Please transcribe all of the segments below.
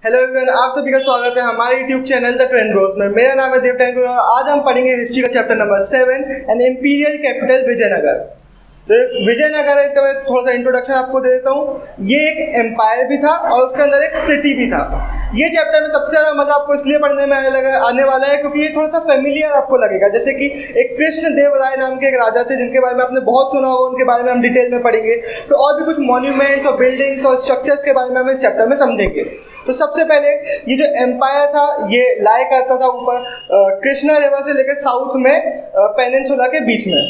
Hello everyone, आप सभी का स्वागत है हमारे YouTube channel the Twain Bros में। मेरा नाम है देव टैंकुर और आज हम पढ़ेंगे हिस्ट्री का chapter number 7 an imperial capital Vijayanagar. तो विजयनगर है, इसका मैं थोड़ा सा इंट्रोडक्शन आपको दे देता हूँ। ये एक एम्पायर भी था और उसके अंदर एक सिटी भी था। ये चैप्टर में सबसे ज़्यादा मजा आपको इसलिए पढ़ने में आने वाला है क्योंकि ये थोड़ा सा फेमिलियर आपको लगेगा। जैसे कि एक कृष्ण देव राय नाम के एक राजा थे जिनके बारे में आपने बहुत सुना होगा, उनके बारे में हम डिटेल में पढ़ेंगे। तो और भी कुछ मॉन्यूमेंट्स और बिल्डिंग्स और स्ट्रक्चर्स के बारे में हम इस चैप्टर में समझेंगे। तो सबसे पहले ये जो एम्पायर था ये लाया करता था ऊपर कृष्णा रिवर से लेकर साउथ में पेनिनसुला के बीच में।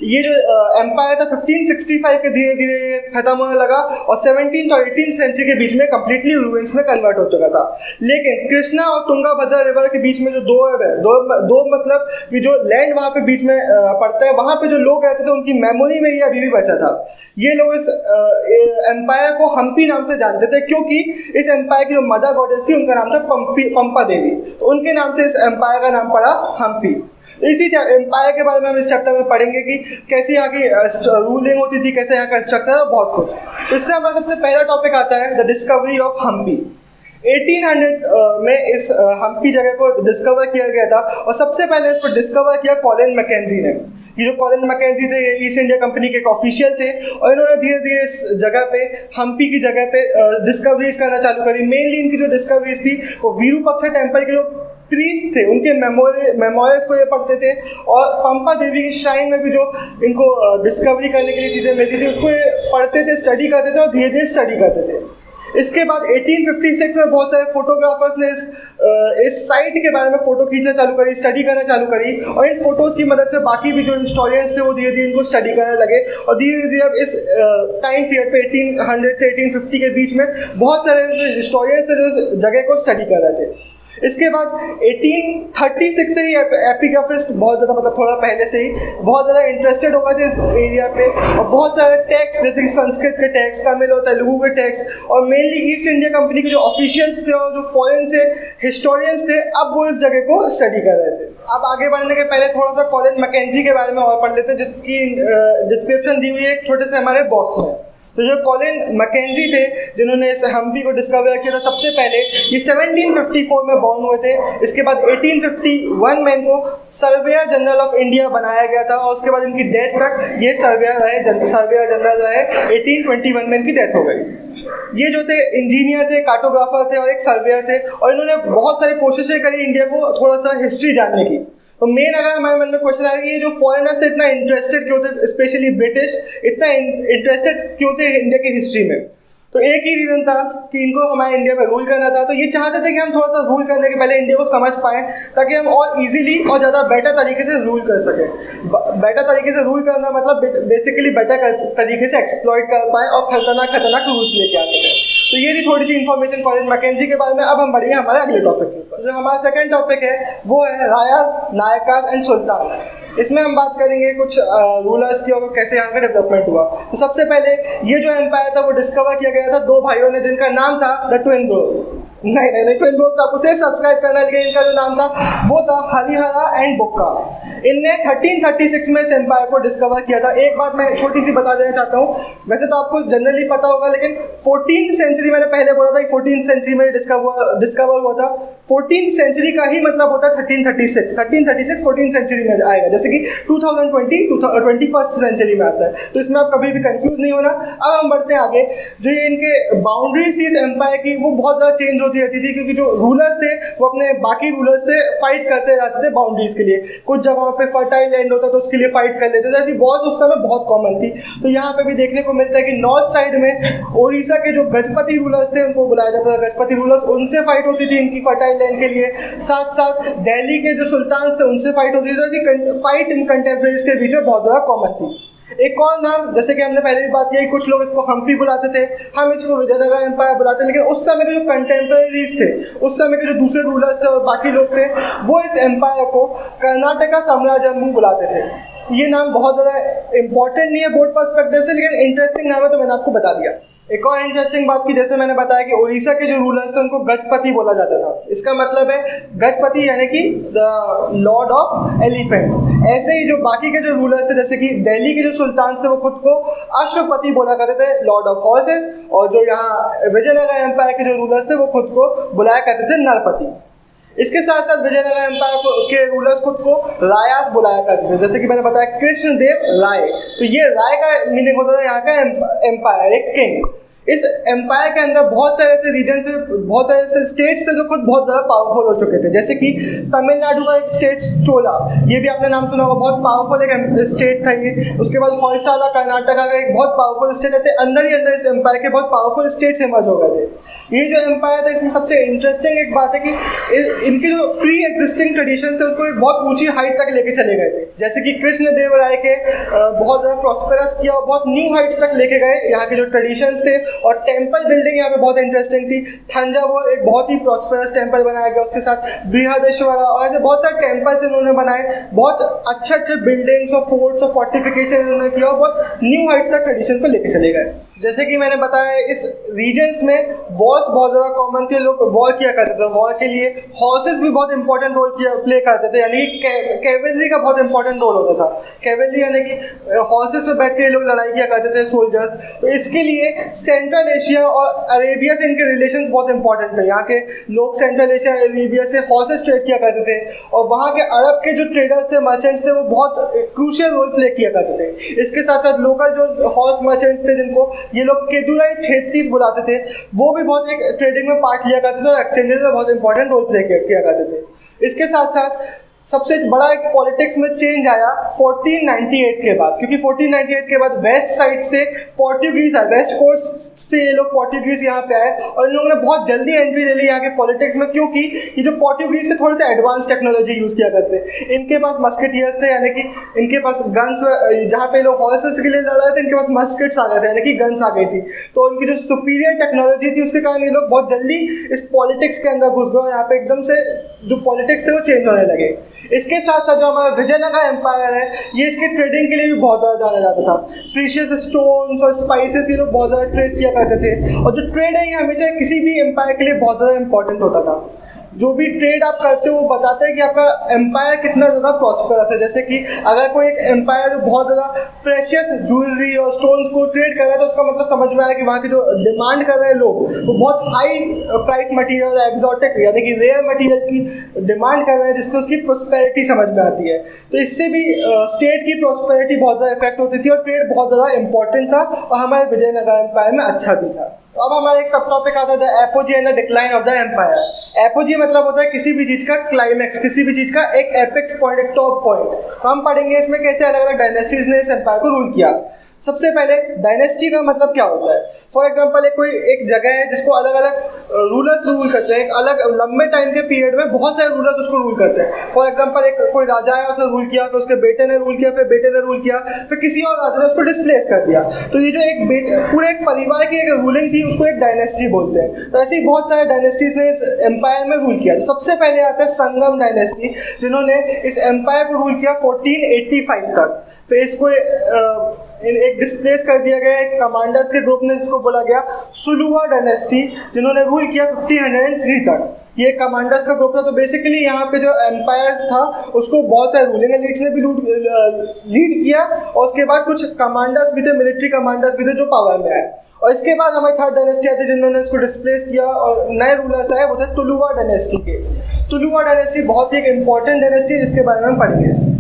ये जो एम्पायर था 1565 के धीरे धीरे खत्म होने लगा और 17th और 18th सेंचुरी के बीच में कंप्लीटली रूइंस में कन्वर्ट हो चुका था। लेकिन कृष्णा और तुंगाभद्रा रिवर के बीच में जो दो मतलब कि जो लैंड वहाँ पे बीच में पड़ता है, वहाँ पे जो लोग रहते थे उनकी मेमोरी में ये अभी भी बचा था। ये लोग इस एम्पायर को हम्पी नाम से जानते थे क्योंकि इस एम्पायर की जो मदर गॉडेस थी उनका नाम था पंपा देवी। तो उनके नाम से इस एम्पायर का नाम पड़ा हम्पी। इसी एम्पायर के बारे में हम इस चैप्टर में पढ़ेंगे कि कैसे यहाँ की रूलिंग होती थी, कैसे यहाँ का स्ट्रक्चर है, बहुत कुछ। इससे हमारा सबसे पहला टॉपिक आता है द डिस्कवरी ऑफ हम्पी। 1800 में इस हम्पी जगह को डिस्कवर किया गया था और सबसे पहले इसको डिस्कवर किया कॉलिन मैकेंजी ने। ये जो कॉलिन मैकेंजी थे ये ईस्ट इंडिया कंपनी के एक ऑफिशियल थे और इन्होंने धीरे धीरे इस जगह पे हम्पी की जगह पे डिस्कवरीज करना चालू करी। मेनली इनकी जो डिस्कवरीज थी वो विरूपाक्षा टेम्पल के जो प्रीस्ट थे उनके मेमोरियल्स को ये पढ़ते थे और पंपा देवी की श्राइन में भी जो इनको डिस्कवरी करने के लिए चीज़ें मिलती थी उसको ये पढ़ते थे, स्टडी करते थे और धीरे धीरे स्टडी करते थे। इसके बाद 1856 में बहुत सारे फोटोग्राफर्स ने इस साइट के बारे में फ़ोटो खींचना चालू करी, स्टडी करना चालू करी और इन फोटोज़ की मदद से बाकी भी जो हिस्टोरियंस थे वो धीरे धीरे इनको स्टडी करने लगे और धीरे धीरे अब इस टाइम पीरियड पे 1800 से 1850 के बीच में बहुत सारे हिस्टोरियंस थे जो इस जगह को स्टडी कर रहे थे। इसके बाद 1836 से ही एपिग्राफिस्ट बहुत ज़्यादा मतलब थोड़ा पहले से ही बहुत ज़्यादा इंटरेस्टेड हो गए थे इस एरिया पे और बहुत सारे टेक्स्ट जैसे कि संस्कृत के टेक्स्ट, तमिल और तेलुगु के टेक्स्ट और मेनली ईस्ट इंडिया कंपनी के जो ऑफिशियल्स थे और जो फॉरेन से हिस्टोरियंस थे अब वो इस जगह को स्टडी कर रहे थे। अब आगे बढ़ने के पहले थोड़ा सा कॉलिन मैकेंजी के बारे में और पढ़ लेते हैं जिसकी डिस्क्रिप्शन दी हुई है एक छोटे से हमारे बॉक्स में। तो जो कॉलिन मैकेंजी थे जिन्होंने इस हम्पी को डिस्कवर किया था सबसे पहले ये 1754 में बॉर्न हुए थे। इसके बाद 1851 में इनको सर्वेयर जनरल ऑफ इंडिया बनाया गया था और उसके बाद इनकी डेथ तक ये सर्वेयर जनरल रहे। 1821 में इनकी डेथ हो गई। ये जो थे इंजीनियर थे, कार्टोग्राफर थे और एक सर्वेयर थे और इन्होंने बहुत सारी कोशिशें करी इंडिया को थोड़ा सा हिस्ट्री जानने की। तो मेन अगर हमारे मन में क्वेश्चन आएगा ये जो फॉरेनर्स थे इतना इंटरेस्टेड क्यों थे, स्पेशली ब्रिटिश इतना इंटरेस्टेड क्यों थे इंडिया की हिस्ट्री में। तो एक ही रीज़न था कि इनको हमारे इंडिया में रूल करना था। तो ये चाहते थे कि हम थोड़ा सा रूल करने के पहले इंडिया को समझ पाएँ ताकि हम और इजीली और ज़्यादा बेटर तरीके से रूल कर सकें। बेटर तरीके से रूल करना मतलब बेसिकली बेटर तरीके से एक्सप्लॉइट कर पाएँ और खतरनाक रूल्स लेके आ सकें। तो ये थी थोड़ी सी इन्फॉर्मेशन कॉलिन मैकेंजी के बारे में। अब हम बढ़ेंगे हमारे अगले टॉपिक के ऊपर। जो हमारा सेकंड टॉपिक है वो है रायाज, नायकास एंड सुल्तान्स। इसमें हम बात करेंगे कुछ रूलर्स की और कैसे यहाँ का डेवलपमेंट हुआ। तो सबसे पहले ये जो एम्पायर था वो डिस्कवर किया गया था दो भाइयों ने जिनका नाम था द ट्विन ब्रोस। नहीं ट्विन ब्रोस आपको सिर्फ सब्सक्राइब करना है, लेकिन इनका जो नाम था वो था हरिहरा एंड बुक्का। इनने 1336 में इस एम्पायर को डिस्कवर किया था। एक बात मैं छोटी सी बता देना चाहता हूँ, वैसे तो आपको जनरली पता होगा लेकिन 14th सेंचुरी मैंने पहले बोला था कि 14th सेंचुरी में डिस्कवर हुआ था। 14th सेंचुरी का ही मतलब होता है 1336 14th सेंचुरी में आएगा, जैसे कि 2020 21st सेंचुरी में आता है। तो इसमें आप कभी भी कंफ्यूज नहीं होना। अब हम बढ़ते हैं आगे। जो ये इनके बाउंड्रीज थी इस एम्पायर की वो बहुत ज़्यादा चेंज होती रहती थी क्योंकि जो रूलर्स थे वो अपने बाकी रूलर्स से फाइट करते रहते थे बाउंड्रीज के लिए। कुछ जगहों पे फर्टाइल लैंड होता तो उसके लिए फाइट कर लेते थे। ऐसी वॉर्स उस समय बहुत कॉमन थी। तो यहाँ पे भी देखने को मिलता है कि नॉर्थ साइड में ओडिशा के जो गजपति रूलर्स थे उनको बुलाया जाता था गजपति रूलर्स, उनसे फाइट होती थी इनकी फर्टाइल लैंड के लिए। साथ साथ दिल्ली के जो सुल्तान्स थे उनसे फाइट होती थी। फाइट इन कंटेम्परेरीज के बीच में बहुत ज़्यादा कॉमन थी। एक और नाम जैसे कि हमने पहले भी बात की, कुछ लोग इसको हम्पी बुलाते थे, हम इसको विजयनगर एम्पायर बुलाते, लेकिन उस समय के जो कंटेम्परेरीज थे, उस समय के जो दूसरे रूलर्स थे और बाकी लोग थे वो इस एम्पायर को कर्नाटका साम्राज्यम बुलाते थे। ये नाम बहुत ज़्यादा इंपॉर्टेंट नहीं है बोर्ड पर्सपेक्टिव से, लेकिन इंटरेस्टिंग नाम है तो मैंने आपको बता दिया। एक और इंटरेस्टिंग बात की, जैसे मैंने बताया कि उड़ीसा के जो रूलर्स थे उनको गजपति बोला जाता था। इसका मतलब है गजपति यानी कि द लॉर्ड ऑफ एलिफेंट्स। ऐसे ही जो बाकी के जो रूलर्स थे, जैसे कि दिल्ली के जो सुल्तान थे वो खुद को अश्वपति बोला करते थे, लॉर्ड ऑफ हॉर्सेस। और जो यहाँ विजयनगर एम्पायर के जो रूलर्स थे वो खुद को बुलाया करते थे नरपति। इसके साथ साथ विजयनगर एम्पायर के रूलर्स खुद को रायास बुलाया करते थे, जैसे कि मैंने बताया कृष्णदेव राय। तो ये राय का मीनिंग होता था यहाँ का एम्पायर, एक किंग। इस एम्पायर के अंदर बहुत सारे ऐसे रीजन थे, बहुत सारे ऐसे स्टेट्स थे जो खुद बहुत ज़्यादा पावरफुल हो चुके थे, जैसे कि तमिलनाडु का एक स्टेट चोला, ये भी आपने नाम सुना होगा, बहुत पावरफुल एक स्टेट था ये। उसके बाद होयसाला कर्नाटका का एक बहुत पावरफुल स्टेट, ऐसे अंदर ही अंदर इस एम्पायर के बहुत पावरफुल स्टेट्स इमर्ज हो गए थे। ये जो एम्पायर था इसमें सबसे इंटरेस्टिंग एक बात है कि इनके जो प्री एग्जिस्टिंग ट्रेडिशंस थे उसको एक बहुत ऊंची हाइट तक लेके चले गए थे, जैसे कि कृष्णदेव राय के बहुत ज़्यादा प्रॉस्पेरस किया और बहुत न्यू हाइट्स तक लेके गए यहाँ के जो ट्रेडिशंस थे। और टेम्पल बिल्डिंग यहाँ पे बहुत इंटरेस्टिंग थी। थंजावुर एक बहुत ही प्रॉस्पेरस टेम्पल बनाया गया, उसके साथ बृहदेश्वरा और ऐसे बहुत सारे टेम्पल्स इन्होंने बनाए। बहुत अच्छे अच्छे बिल्डिंग्स और फोर्ट्स और फोर्टिफिकेशन इन्होंने किया और बहुत न्यू हाइट्स तक ट्रेडिशन को लेके चले गए। जैसे कि मैंने बताया इस रीजन्स में वॉर्स बहुत ज़्यादा कॉमन थे, लोग वॉर किया करते थे। वॉर के लिए हॉर्सेस भी बहुत इंपॉर्टेंट रोल प्ले करते थे, यानी कि कैवेलरी का बहुत इंपॉर्टेंट रोल होता था। कैवेलरी यानी कि हॉर्सेस पे बैठ के लोग लड़ाई किया करते थे, सोल्जर्स। तो इसके लिए सेंट्रल एशिया और अरेबिया से इनके रिलेशंस बहुत इंपॉर्टेंट थे। यहाँ के लोग सेंट्रल एशिया अरेबिया से हॉर्सेस ट्रेड किया करते थे और वहाँ के अरब के जो ट्रेडर्स थे, मर्चेंट्स थे, वो बहुत क्रूशियल रोल प्ले किया करते थे। इसके साथ साथ लोकल जो हॉर्स मर्चेंट्स थे, जिनको ये लोग केदुराई छेत्तीस बुलाते थे, वो भी बहुत एक ट्रेडिंग में पार्ट लिया करते थे और एक्सचेंजेस में बहुत इंपॉर्टेंट रोल प्ले किया करते थे। इसके साथ साथ सबसे बड़ा एक पॉलिटिक्स में चेंज आया 1498 के बाद, क्योंकि 1498 के बाद वेस्ट साइड से पोर्टुगीज आए, वेस्ट कोस्ट से ये लोग पोर्टुगीज यहाँ पे आए और इन लोगों ने बहुत जल्दी एंट्री ले ली यहाँ के पॉलिटिक्स में, क्योंकि ये जो पोर्टुगीज से थोड़े से एडवांस टेक्नोलॉजी यूज़ किया करते। इनके पास मस्केटियर्स थे, यानी कि इनके पास गन्स, जहाँ पे लोग हॉर्सेस के लिए लड़ रहे थे इनके पास मस्केट्स आ गए थे, यानी कि गन्स आ गई थी। तो उनकी जो सुपीरियर टेक्नोलॉजी थी उसके कारण ये लोग बहुत जल्दी इस पॉलिटिक्स के अंदर घुस गए। यहाँ पे एकदम से जो पॉलिटिक्स थे वो चेंज होने लगे। इसके साथ साथ जो हमारा विजयनगर एम्पायर है ये इसके ट्रेडिंग के लिए भी बहुत ज़्यादा जाना जाता था। प्रीशियस स्टोन्स और स्पाइसेस ये लोग बहुत ज़्यादा ट्रेड किया करते थे और जो ट्रेड है ये हमेशा किसी भी एम्पायर के लिए बहुत ज़्यादा इंपॉर्टेंट होता था। जो भी ट्रेड आप करते हो वो बताते हैं कि आपका एम्पायर कितना ज़्यादा प्रॉस्परस है। जैसे कि अगर कोई एक एम्पायर जो बहुत ज़्यादा प्रेशियस ज्वेलरी और स्टोन्स को ट्रेड कर रहा है तो उसका मतलब समझ में आ रहा है कि वहाँ की जो डिमांड कर रहे हैं लोग वो बहुत हाई प्राइस मटीरियल, एक्जॉटिक यानी कि रेयर मटीरियल की डिमांड कर रहे हैं, जिससे उसकी प्रॉस्पेरिटी समझ में आती है। तो इससे भी स्टेट की प्रॉस्पेरिटी बहुत ज़्यादा इफेक्ट होती थी और ट्रेड बहुत ज़्यादा इंपॉर्टेंट था और हमारे विजयनगर एम्पायर में अच्छा भी था। तो अब हमारा एक सब टॉपिक आता है the apogee and the decline of the empire. Apogee मतलब होता है किसी भी चीज़ का क्लाइमैक्स, किसी भी चीज़ का एक एपेक्स पॉइंट, एक टॉप पॉइंट। तो हम पढ़ेंगे इसमें कैसे अलग अलग डायनेस्टीज ने इस एम्पायर को रूल किया। सबसे पहले डायनेस्टी का मतलब क्या होता है। फॉर एग्जांपल एक जगह है जिसको अलग अलग रूलर्स रूल करते हैं, एक अलग लंबे टाइम के पीरियड में बहुत सारे रूलर्स उसको रूल करते हैं। फॉर एग्जांपल कोई राजा है, उसने रूल किया, फिर उसके बेटे ने रूल किया, फिर बेटे ने रूल किया, फिर किसी और राजा ने उसको डिस्प्लेस कर दिया। तो ये जो पूरे एक परिवार की एक रूलिंग थी उसको एक डायनेस्टी बोलते हैं। तो ऐसे ही बहुत सारे डायनेस्टीज ने इस एम्पायर में रूल किया। तो सबसे पहले आता है संगम डायनेस्टी, जिन्होंने इस एम्पायर को रूल किया 1485 तक। फिर इसको एक डिस्प्लेस कर दिया गया एक कमांडर्स के ग्रुप ने, जिसको बोला गया सुलुवा डायनेस्टी, जिन्होंने रूल किया 1503 तक। ये कमांडर्स का ग्रुप था। तो बेसिकली यहाँ पे जो एम्पायर था उसको बहुत सारे रूलिंग एलिट्स ने भी लीड किया और उसके बाद कुछ कमांडर्स भी थे, मिलिट्री कमांडर्स भी थे जो पावर में आए। और इसके बाद हमारी थर्ड डायनेस्टी आती है जिन्होंने इसको डिस्प्लेस किया और नए रूलर्स आए, वो थे तुलुवा डायनेस्टी के। तुलुवा डायनेस्टी बहुत ही एक इंपॉर्टेंट डायनेस्टी है जिसके बारे में हम पढ़ेंगे।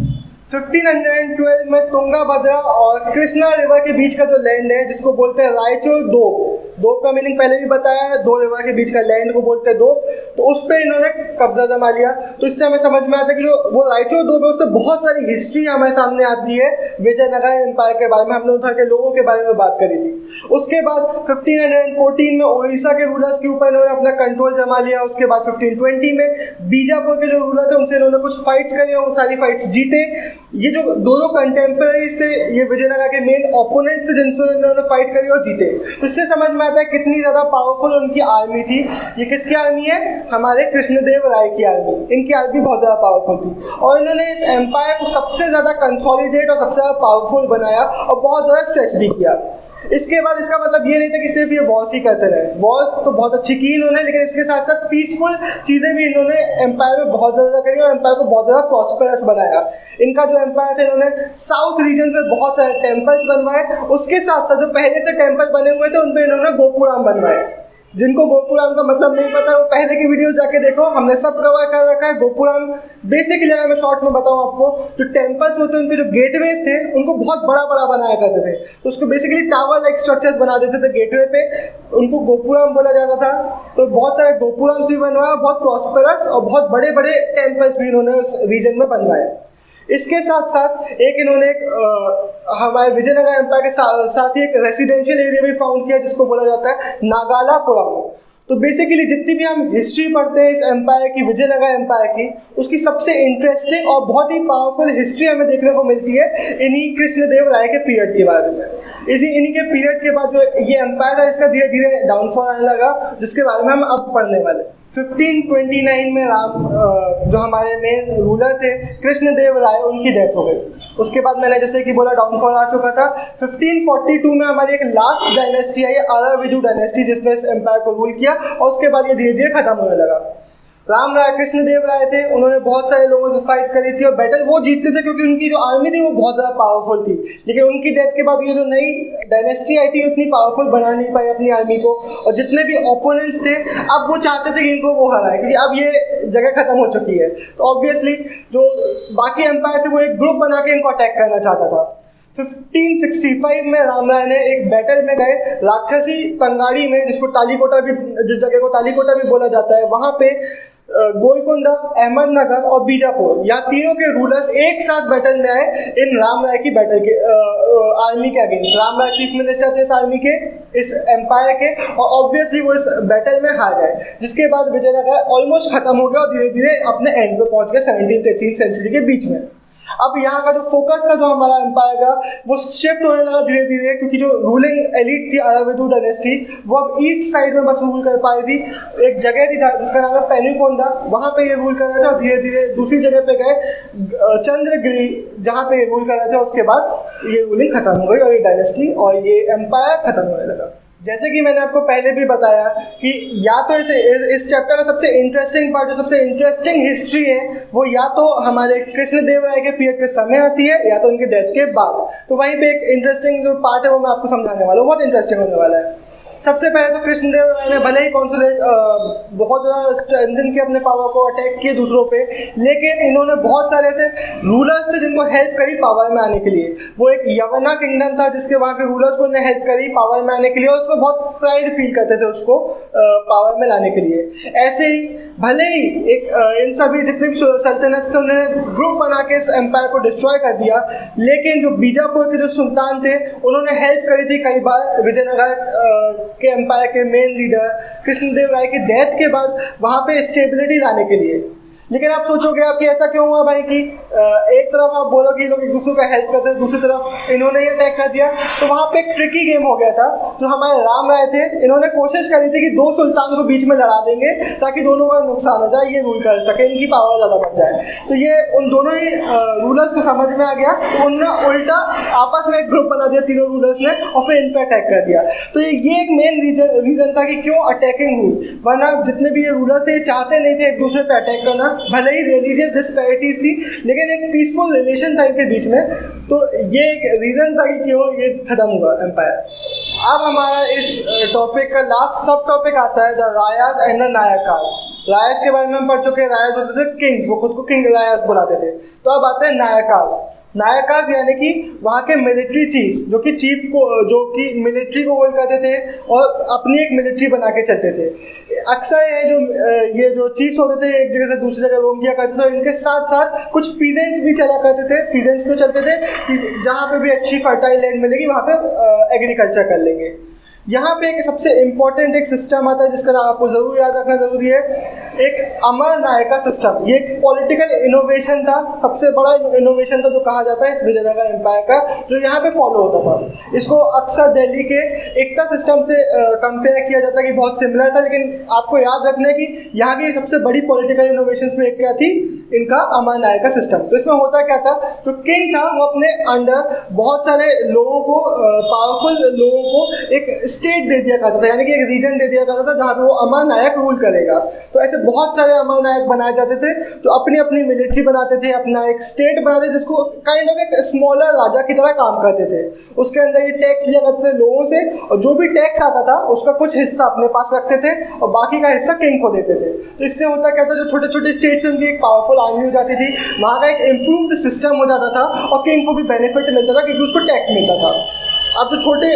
1512 में तुंगाभद्रा और कृष्णा रिवर के बीच का जो लैंड है जिसको बोलते हैं रायचूर दोप का मीनिंग पहले भी बताया है, दो रिवर के बीच का लैंड को बोलते हैं दोप। तो उस पर इन्होंने कब्जा जमा लिया। तो इससे हमें समझ में आता है कि जो वो रायचूर दोप है उससे बहुत सारी हिस्ट्री हमारे सामने आती है विजयनगर एम्पायर के बारे में। हमने उधर के लोगों के बारे में बात करी थी। उसके बाद 1514 में उड़ीसा के रूलर्स के ऊपर इन्होंने अपना कंट्रोल जमा लिया। उसके बाद 1520 में बीजापुर के जो रूलर थे उनसे इन्होंने कुछ फाइट्स करी और वो सारी फाइट्स जीते। ये जो दोनों कंटेम्पररीज थे ये विजयनगर के मेन ओपोनेंट्स थे जिनसे इन्होंने फाइट करी और जीते। तो इससे समझ में आता है कितनी ज़्यादा पावरफुल उनकी आर्मी थी। ये किसकी आर्मी है? हमारे कृष्णदेव राय की आर्मी। इनकी आर्मी बहुत ज़्यादा पावरफुल थी और इन्होंने इस एम्पायर को सबसे ज़्यादा कंसोलिडेट और सबसे ज़्यादा पावरफुल बनाया और बहुत ज़्यादा स्ट्रेच भी किया। इसके बाद इसका मतलब ये नहीं था कि सिर्फ ये वॉर्स ही करते रहे, वॉर्स तो बहुत अच्छी की इन्होंने, लेकिन इसके साथ साथ पीसफुल चीज़ें भी इन्होंने एम्पायर में बहुत ज़्यादा करी और एम्पायर को बहुत ज़्यादा प्रॉस्पेरस बनाया। इनका जो एम्पायर था, इन्होंने साउथ रीजन में बहुत सारे टेम्पल्स बनवाए, उसके साथ साथ जो पहले से टेम्पल बने हुए थे उन पर इन्होंने गोपुराम बनवाए। जिनको गोपुराम का मतलब नहीं पता वो पहले की वीडियोस जाके देखो, हमने सब कवर कर रखा है। गोपुराम बेसिकली अगर मैं शॉर्ट में बताऊं आपको, जो टेम्पल्स होते हैं उनके जो गेटवेज थे उनको बहुत बड़ा बड़ा बनाया करते थे, तो उसको बेसिकली टावर लाइक स्ट्रक्चर्स बना देते थे गेटवे पे, उनको गोपुराम बोला जाता था। तो बहुत सारे गोपुराम्स भी बनवाया, बहुत प्रॉस्पेरस और बहुत बड़े बड़े टेम्पल्स भी इन्होंने उस रीजन में बनवाए। इसके साथ साथ एक इन्होंने हमारे विजयनगर एम्पायर के साथ ही एक रेसिडेंशियल एरिया भी फाउंड किया जिसको बोला जाता है नागालापुरम। तो बेसिकली जितनी भी हम हिस्ट्री पढ़ते हैं इस एम्पायर की, विजयनगर एम्पायर की, उसकी सबसे इंटरेस्टिंग और बहुत ही पावरफुल हिस्ट्री हमें देखने को मिलती है इन्हीं कृष्णदेव राय के पीरियड के बारे में। इन्हीं के पीरियड के बाद जो ये एम्पायर था इसका धीरे धीरे डाउनफॉल आने लगा, जिसके बारे में हम अब पढ़ने वाले। 1529 में जो हमारे मेन रूलर थे कृष्णदेव राय, उनकी डेथ हो गई। उसके बाद मैंने जैसे कि बोला डाउनफॉल आ चुका था। 1542 में हमारी एक लास्ट डायनेस्टी आई, अराविदु डायनेस्टी, जिसने इस एम्पायर को रूल किया और उसके बाद ये धीरे धीरे खत्म होने लगा। राम राय कृष्णदेव राय थे, उन्होंने बहुत सारे लोगों से फाइट करी थी और बैटल वो जीतते थे क्योंकि उनकी जो आर्मी थी वो बहुत ज़्यादा पावरफुल थी। लेकिन उनकी डेथ के बाद ये जो नई डायनेस्टी आई थी उतनी पावरफुल बना नहीं पाई अपनी आर्मी को, और जितने भी ओपोनेंट्स थे अब वो चाहते थे कि इनको वो हराए क्योंकि अब ये जगह खत्म हो चुकी है। तो ऑब्वियसली जो बाकी एम्पायर थे वो एक ग्रुप बना के इनको अटैक करना चाहता था। 1565 में राम राय ने एक बैटल में गए राक्षसी तंगाड़ी में, जिसको तालीकोटा भी, जिस जगह को तालीकोटा भी बोला जाता है, वहाँ पे गोलकुंडा, अहमदनगर और बीजापुर, यहाँ तीनों के रूलर्स एक साथ बैटल में आए इन राम राय की बैटल के आर्मी के अगेंस्ट। राम राय चीफ मिनिस्टर थे इस आर्मी के, इस एम्पायर के, और ऑब्वियसली वो इस बैटल में हार गए, जिसके बाद विजयनगर ऑलमोस्ट खत्म हो गया और धीरे धीरे अपने एंड पे पहुंच गए 17th-18th सेंचुरी के बीच में। अब यहाँ का जो फोकस था जो हमारा एम्पायर का वो शिफ्ट होने लगा धीरे धीरे, क्योंकि जो रूलिंग एलिट थी अराविदु डायनेस्टी वो अब ईस्ट साइड में बस रूल कर पाई थी। एक जगह थी जिसका नाम है पेनुकोंडा, वहाँ पे ये रूल कर रहे थे, और धीरे धीरे दूसरी जगह पे गए चंद्रगिरी, जहाँ पे ये रूल कर रहे थे। उसके बाद ये रूलिंग खत्म हो गई और ये डायनेस्टी और ये एम्पायर खत्म होने लगा। जैसे कि मैंने आपको पहले भी बताया कि या तो इस चैप्टर का सबसे इंटरेस्टिंग पार्ट, जो सबसे इंटरेस्टिंग हिस्ट्री है, वो या तो हमारे कृष्णदेव राय के पीरियड के समय आती है या तो उनके डेथ के बाद। तो वहीं पे एक इंटरेस्टिंग जो पार्ट है वो मैं आपको समझाने वाला हूँ, बहुत इंटरेस्टिंग होने वाला है। सबसे पहले तो कृष्णदेव राय ने भले ही कॉन्सोलेट बहुत ज़्यादा स्ट्रेंथन किया अपने पावर को, अटैक किए दूसरों पे, लेकिन इन्होंने बहुत सारे ऐसे रूलर्स थे जिनको हेल्प करी पावर में आने के लिए। वो एक यवना किंगडम था जिसके वहाँ के रूलर्स को उन्हें हेल्प करी पावर में आने के लिए, और उसमें बहुत प्राइड फील करते थे उसको पावर में लाने के लिए। ऐसे ही भले ही एक इन सभी जितने भी सल्तनत थे उन्होंने ग्रुप बना के इस एम्पायर को डिस्ट्रॉय कर दिया, लेकिन जो बीजापुर के जो सुल्तान थे उन्होंने हेल्प करी थी कई बार विजयनगर के एम्पायर के मेन लीडर कृष्णदेव राय की डेथ के बाद वहाँ पे स्टेबिलिटी लाने के लिए। लेकिन आप सोचोगे आपकी ऐसा क्यों हुआ भाई कि एक तरफ आप बोलो कि लोग एक दूसरे का हेल्प करते हैं, दूसरी तरफ इन्होंने ही अटैक कर दिया। तो वहाँ पे एक ट्रिकी गेम हो गया था। जो हमारे राम राय थे इन्होंने कोशिश करी थी कि दो सुल्तान को बीच में लड़ा देंगे ताकि दोनों का नुकसान हो जाए, ये रूल कर सके, इनकी पावर ज़्यादा बढ़ जाए। तो ये उन दोनों ही रूलर्स को समझ में आ गया, तो उन्होंने उल्टा आपस में एक ग्रुप बना दिया तीनों रूलर्स ने और फिर इन पर अटैक कर दिया। तो ये एक मेन रीज़न था कि क्यों अटैकिंग हुई, वरना जितने भी ये रूलर्स थे ये चाहते नहीं थे एक दूसरे पर अटैक करना। भले ही रिलीजियस डिस्पैरिटीज थी लेकिन एक पीसफुल रिलेशन था इनके बीच में, तो ये एक रीज़न था कि क्यों ये खत्म हुआ एम्पायर। अब हमारा इस टॉपिक का लास्ट सब टॉपिक आता है द रायाज एंड द नायकास। रायाज के बारे में हम पढ़ चुके हैं, रायाज होते थे किंग्स, वो खुद को किंग रायाज बुलाते थे। तो अब आते हैं नायकास। नायकास यानी कि वहाँ के मिलिट्री चीफ्स, जो कि चीफ को, जो कि मिलिट्री को होल्ड करते थे और अपनी एक मिलिट्री बना के चलते थे। अक्सर ये जो चीफ्स होते थे एक जगह से दूसरी जगह रोम किया करते थे, इनके साथ साथ कुछ पीजेंट्स भी चला करते थे। पीजेंट्स क्यों चलते थे कि जहाँ पे भी अच्छी फर्टाइल लैंड मिलेगी वहाँ पे एग्रीकल्चर कर लेंगे। यहाँ पे एक सबसे इम्पोर्टेंट एक सिस्टम आता है जिसका नाम आपको ज़रूर याद रखना ज़रूरी है, एक अमर नायका सिस्टम। ये एक पॉलिटिकल इनोवेशन था, सबसे बड़ा इनोवेशन था जो कहा जाता है इस विजयनगर एम्पायर का, जो यहाँ पे फॉलो होता था। इसको अक्सर दिल्ली के एकता सिस्टम से कंपेयर किया जाता है कि बहुत सिमिलर था, लेकिन आपको याद रखना है कि यहाँ की सबसे बड़ी पॉलिटिकल इनोवेशन में एक क्या थी, इनका अमर नायका सिस्टम। तो इसमें होता क्या था, तो किंग था वो अपने अंडर बहुत सारे लोगों को, पावरफुल लोगों को एक स्टेट दे दिया करता था, यानी कि एक रीजन दे दिया करता था जहाँ पे वो अमर नायक रूल करेगा। तो ऐसे बहुत सारे अमर नायक बनाए जाते थे जो अपनी अपनी मिलिट्री बनाते थे, अपना एक स्टेट बनाते थे जिसको काइंड ऑफ एक स्मॉलर राजा की तरह काम करते थे। उसके अंदर ये टैक्स लिया करते थे लोगों से, और जो भी टैक्स आता था उसका कुछ हिस्सा अपने पास रखते थे और बाकी का हिस्सा किंग को देते थे। तो इससे होता क्या था, जो छोटे छोटे स्टेट्स उनकी एक पावरफुल आर्मी हो जाती थी, वहाँ का एक इम्प्रूव्ड सिस्टम हो जाता था और किंग को भी बेनिफिट मिलता था क्योंकि उसको टैक्स मिलता था। अब जो छोटे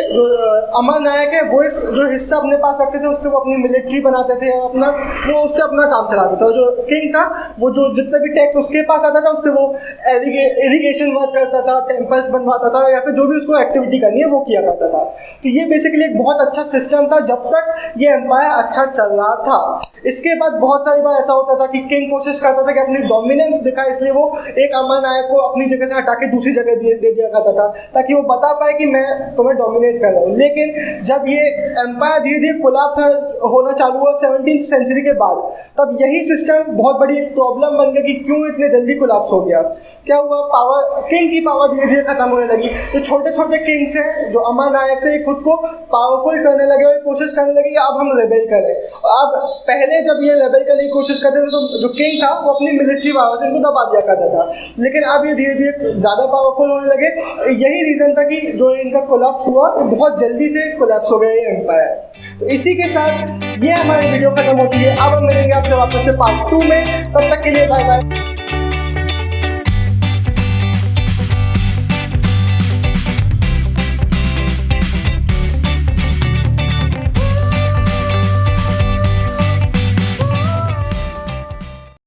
अमर नायक है वो इस जो हिस्सा अपने पास रखते थे उससे वो अपनी मिलिट्री बनाते थे और अपना वो उससे अपना काम चलाते थे। और जो किंग था वो जो जितना भी टैक्स उसके पास आता था उससे वो इरिगेशन वर्क करता था, टेम्पल्स बनवाता था, या फिर जो भी उसको एक्टिविटी करनी है वो किया करता था। तो ये बेसिकली एक बहुत अच्छा सिस्टम था जब तक ये एम्पायर अच्छा चल रहा था। इसके बाद बहुत सारी बार ऐसा होता था कि किंग कोशिश करता था कि अपनी डोमिनेंस दिखाए, इसलिए वो एक अमर नायक को अपनी जगह से हटा के दूसरी जगह दे दिया करता था ताकि वो बता पाए कि मैं तुम्हें डोमिनेट कर रहा हूँ। लेकिन जब ये एम्पायर धीरे धीरे कोलैप्स होना चालू हुआ 17th सेंचुरी के बाद, तब यही सिस्टम बहुत बड़ी एक प्रॉब्लम बन गया कि क्यों इतने जल्दी कोलैप्स हो गया। क्या हुआ, पावर, किंग की पावर धीरे धीरे खत्म होने लगी। तो छोटे छोटे किंग्स हैं जो अमर नायक से खुद को पावरफुल करने लगे और कोशिश करने लगे कि अब हम रेबेल करें। अब पहले जब ये रेबेल करने की कोशिश करते थे तो जो किंग था वो अपनी मिलिट्री पावर से इनको दबा दिया करता था, लेकिन अब ये धीरे धीरे ज़्यादा पावरफुल होने लगे। यही रीज़न था कि जो इनका कोलैप्स हुआ वो बहुत जल्दी से कोलैप्स हो गया ये एम्पायर। तो इसी के साथ ये हमारी वीडियो खत्म होती है। अब हम मिलेंगे आपसे वापस से पार्ट 2 में, तब तक के लिए बाय बाय।